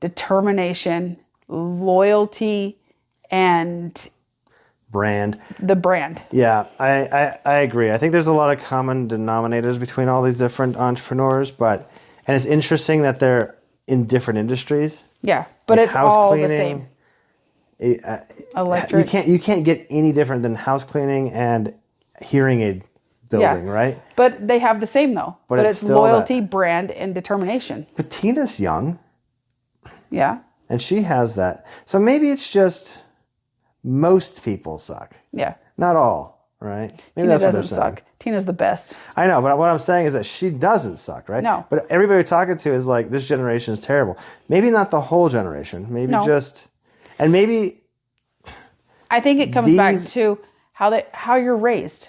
determination, loyalty, and brand. The brand. Yeah, I agree. I think there's a lot of common denominators between all these different entrepreneurs, and it's interesting that they're in different industries. Yeah, but Like it's all the same. Electric. You can't get any different than house cleaning and hearing aid building, right? But they have the same though. But it's still loyalty, brand, and determination. But Tina's young. Yeah. And she has that. So maybe it's just most people suck. Yeah. Not all, right? Maybe Tina that's what they're doesn't saying. suck. Tina's the best. I know, but what I'm saying is that she doesn't suck, right? No. But everybody we're talking to is like, this generation is terrible. Maybe not the whole generation. Maybe just, and maybe. I think it comes back to how you're raised.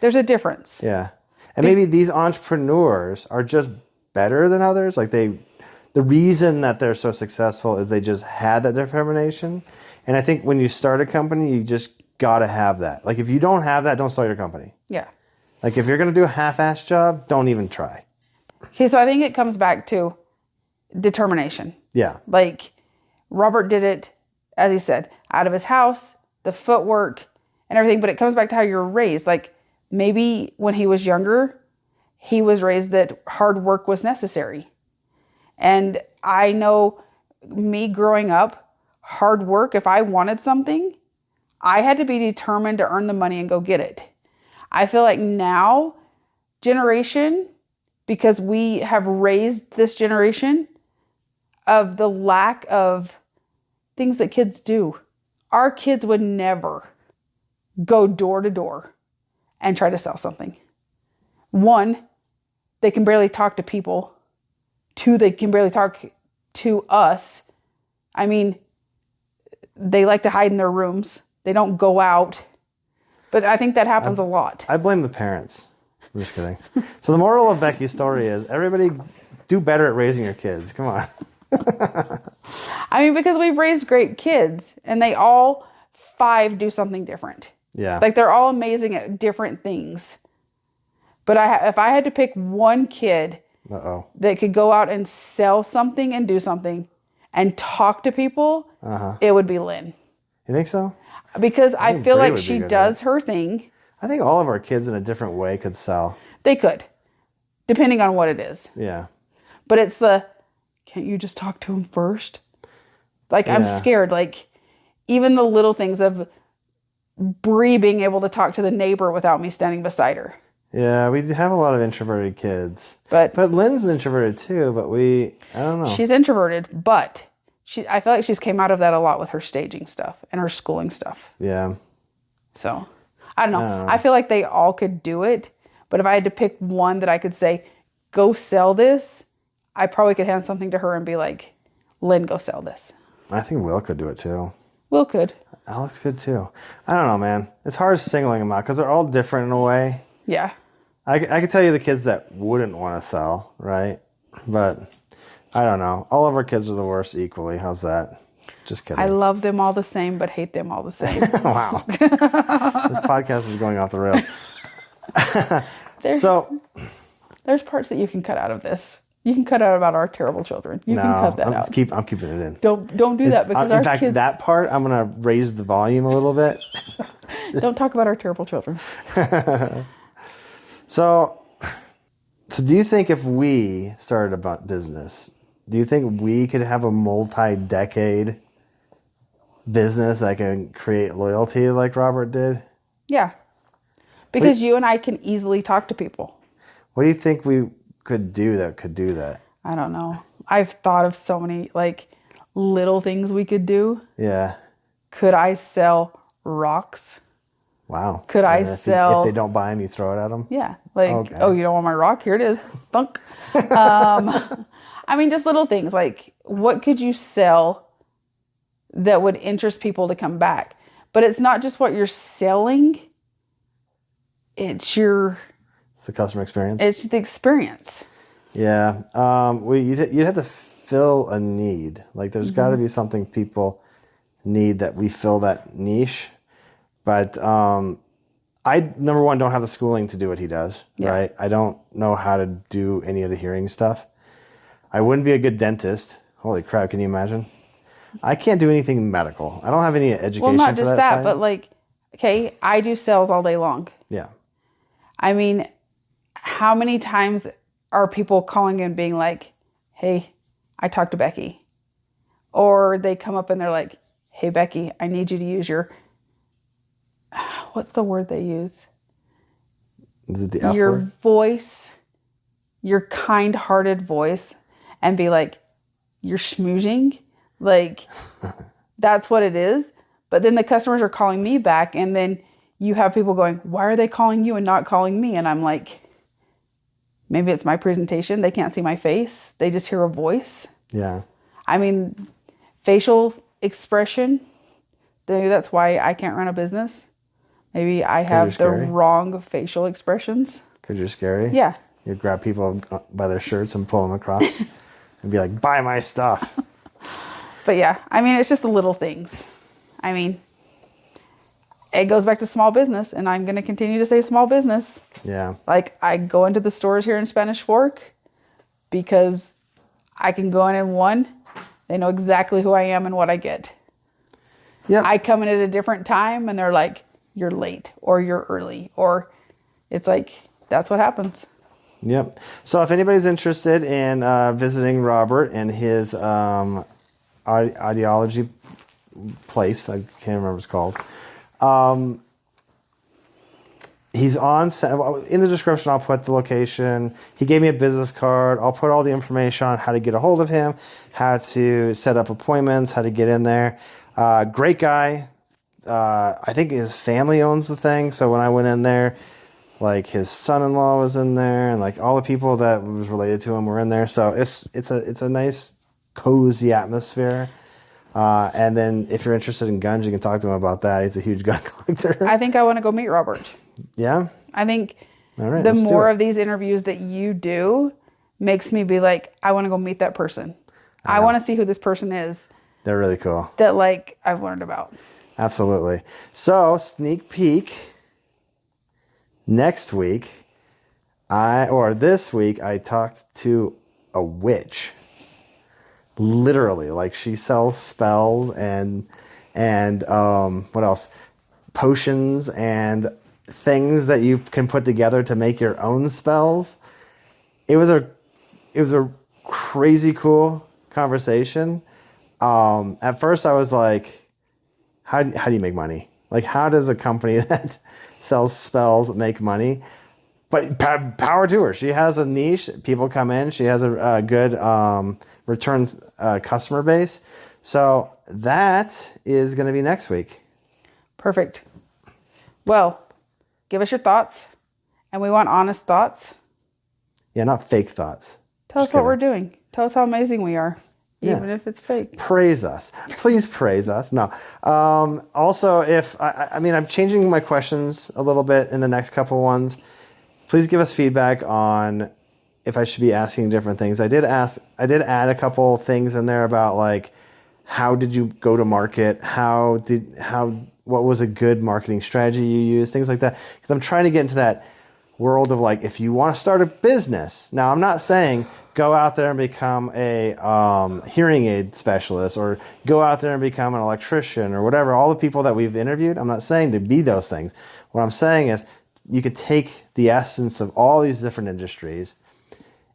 There's a difference. Yeah. And maybe these entrepreneurs are just better than others. Like the reason that they're so successful is they just had that determination. And I think when you start a company, you just got to have that. Like if you don't have that, don't start your company. Yeah. Like if you're going to do a half-ass job, don't even try. Okay, so I think it comes back to determination. Yeah. Like Robert did it, as he said, out of his house, the footwork and everything. But it comes back to how you're raised. Like maybe when he was younger, he was raised that hard work was necessary. And I know me growing up, hard work, if I wanted something, I had to be determined to earn the money and go get it. I feel like now, generation, because we have raised this generation of the lack of things that kids do. Our kids would never go door to door and try to sell something. One, they can barely talk to people. Two, they can barely talk to us. I mean, they like to hide in their rooms. They don't go out. But I think that happens a lot. I blame the parents. I'm just kidding. So the moral of Becky's story is everybody do better at raising your kids. Come on. I mean, because we've raised great kids and they all 5 do something different. Yeah. Like they're all amazing at different things. But if I had to pick one kid that could go out and sell something and do something and talk to people, it would be Lynn. You think so? Because I feel like she does her thing. I think all of our kids in a different way could sell. They could, depending on what it is. Yeah. But it's can't you just talk to him first? Like, I'm scared. Like, even the little things of Bree being able to talk to the neighbor without me standing beside her. Yeah, we have a lot of introverted kids. But Lynn's introverted too, but I don't know. She's introverted, but I feel like she's came out of that a lot with her staging stuff and her schooling stuff. Yeah. So, I don't know. I feel like they all could do it, but if I had to pick one that I could say, go sell this, I probably could hand something to her and be like, Lynn, go sell this. I think Will could do it too. Will could. Alex could too. I don't know, man. It's hard singling them out because they're all different in a way. Yeah. I could tell you the kids that wouldn't want to sell, right? But I don't know. All of our kids are the worst equally. How's that? Just kidding. I love them all the same, but hate them all the same. Wow. This podcast is going off the rails. There's parts that you can cut out of this. You can cut out about our terrible children. You can cut that out. I'm keeping it in. Don't do that because in fact, that part I'm gonna raise the volume a little bit. Don't talk about our terrible children. So do you think if we started a business, do you think we could have a multi-decade business that can create loyalty like Robert did? Yeah. Because you and I can easily talk to people. What do you think we could do that? I don't know. I've thought of so many little things we could do. Yeah. Could I sell rocks? Wow. Could I sell... If they don't buy them, you throw it at them? Yeah. Okay. Oh, you don't want my rock? Here it is. Thunk. I mean, just little things. Like, what could you sell that would interest people to come back? But it's not just what you're selling. It's the customer experience. It's the experience. Yeah. You'd have to fill a need. Like, there's got to be something people need that we fill that niche. But I, number one, don't have the schooling to do what he does, right? I don't know how to do any of the hearing stuff. I wouldn't be a good dentist. Holy crap, can you imagine? I can't do anything medical. I don't have any education for that side. But okay, I do sales all day long. Yeah. I mean, how many times are people calling and being like, hey, I talked to Becky? Or they come up and they're like, hey, Becky, I need you to use your, what's the word they use? Is it the F Your word? voice, your kind-hearted voice, and be like, you're schmoozing. Like, that's what it is. But then the customers are calling me back, and then you have people going, why are they calling you and not calling me? And I'm like, maybe it's my presentation. They can't see my face. They just hear a voice. Yeah. I mean, facial expression, maybe that's why I can't run a business. Maybe I have the scary? wrong facial expressions. Because you're scary? Yeah. You grab people by their shirts and pull them across and be like, buy my stuff. But yeah, I mean, it's just the little things. I mean, it goes back to small business, and I'm going to continue to say small business. Yeah. Like, I go into the stores here in Spanish Fork because I can go in one. They know exactly who I am and what I get. Yeah. I come in at a different time, and they're like, you're late or you're early, or it's like, that's what happens. Yep. So if anybody's interested in visiting Robert and his audiology place, I can't remember what it's called. He's on, in the description, I'll put the location. He gave me a business card. I'll put all the information on how to get a hold of him, how to set up appointments, how to get in there. Great guy. I think his family owns the thing. So when I went in there, like his son-in-law was in there, and like all the people that was related to him were in there. So it's a nice, cozy atmosphere. And then if you're interested in guns, you can talk to him about that. He's a huge gun collector. I think I want to go meet Robert. Yeah. I think All right, the let's do more it. of these interviews that you do makes me be like, I want to go meet that person. I want to see who this person is They're really cool. that like I've learned about. Absolutely. So sneak peek. Next week, this week, I talked to a witch. Literally, like she sells spells and what else? Potions and things that you can put together to make your own spells. It was a crazy cool conversation. At first, I was like, how do you make money? Like, how does a company that sells spells make money? But power to her. She has a niche. People come in. She has a good returns customer base. So that is going to be next week. Perfect. Well, give us your thoughts, and we want honest thoughts. Yeah, not fake thoughts. Tell us Just what kidding. we're doing. Tell us how amazing we are, Yeah. even if it's fake. Praise us. Please praise us. No. Also, if I mean, I'm changing my questions a little bit in the next couple ones. Please give us feedback on if I should be asking different things. I did add a couple things in there about like, how did you go to market? What was a good marketing strategy you used? Things like that. Because I'm trying to get into that world of like, if you want to start a business. Now, I'm not saying go out there and become a hearing aid specialist or go out there and become an electrician or whatever. All the people that we've interviewed, I'm not saying to be those things. What I'm saying is you could take the essence of all these different industries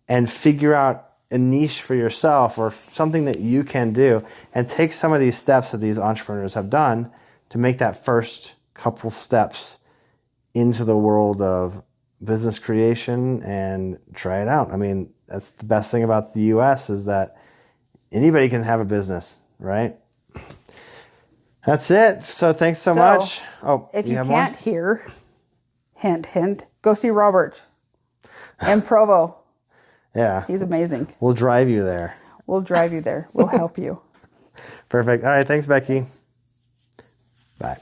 and figure out a niche for yourself or something that you can do and take some of these steps that these entrepreneurs have done to make that first couple steps into the world of business creation and try it out. I mean, that's the best thing about the US is that anybody can have a business, right? That's it. So thanks so much. Oh, If you have can't more? hear, hint, hint, go see Robert in Provo. Yeah. He's amazing. We'll drive you there. We'll drive you there. We'll help you. Perfect. All right. Thanks, Becky. Bye.